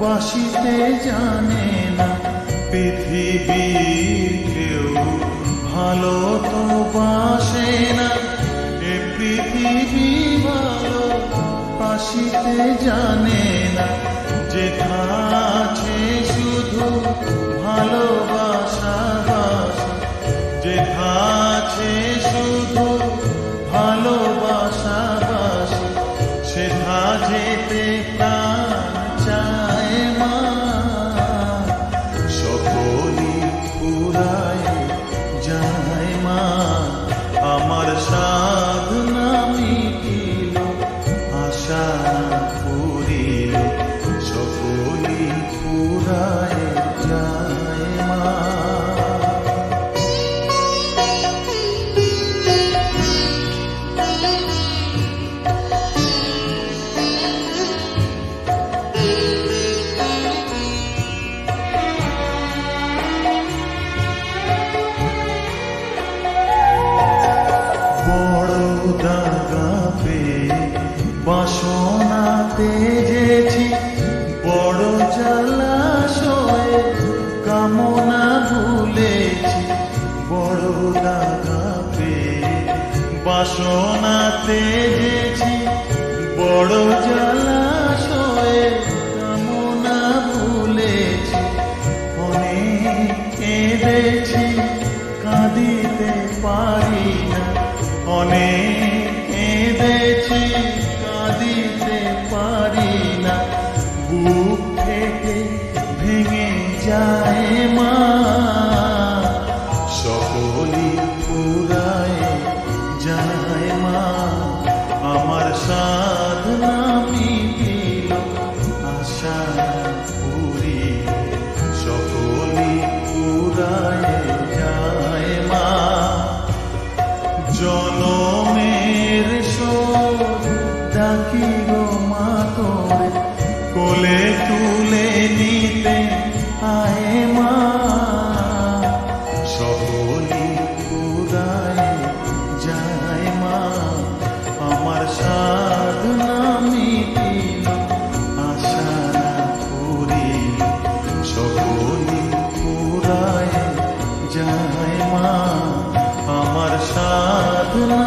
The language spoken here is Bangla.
বাসিতে জানে না পৃথিবীর কেউ, ভালো তো বাসে না এ পৃথিবী, ভালো বাসিতে জানে না। যেথা আছে শুধু ভালোবাসা বাসে, যেথা আছে শুধু ভালোবাসা বাসে, সেথা যেতে প্রাণ চায় মা। সকলই ফুরায় যায় মা, আমার সাধনা মিটিল, আশা পুরিল, সকলই ফুরায় যায় মা। বাসনাতে যেছি বড় জলাশয়ে, কামনা ভুলেছি বড় দাগা পেয়ে। বাসনাতে যেছি বড় জলাশয়ে, কামনা ভুলেছি অনেক কেঁদেছি, কাঁদিতে পারি না, অনেক কেঁদেছি কাঁদিতে পারি না। বুক থেকে ভেঙে যায় মা, সকলই ফুরায় যায় মা। আমার সাধনা মিটিল, আশা পুরিল, সকলই ফুরায় যায় মা। জনমের শোধ ডাকি গো মা তোরে, কোলে তুলে নিতে আয় মা। সকলই ফুরায় যায় মা, আমার সাধনা মিটিল, আশা পুরিল, সকলই ফুরায় যায় মা। আমার সাধনা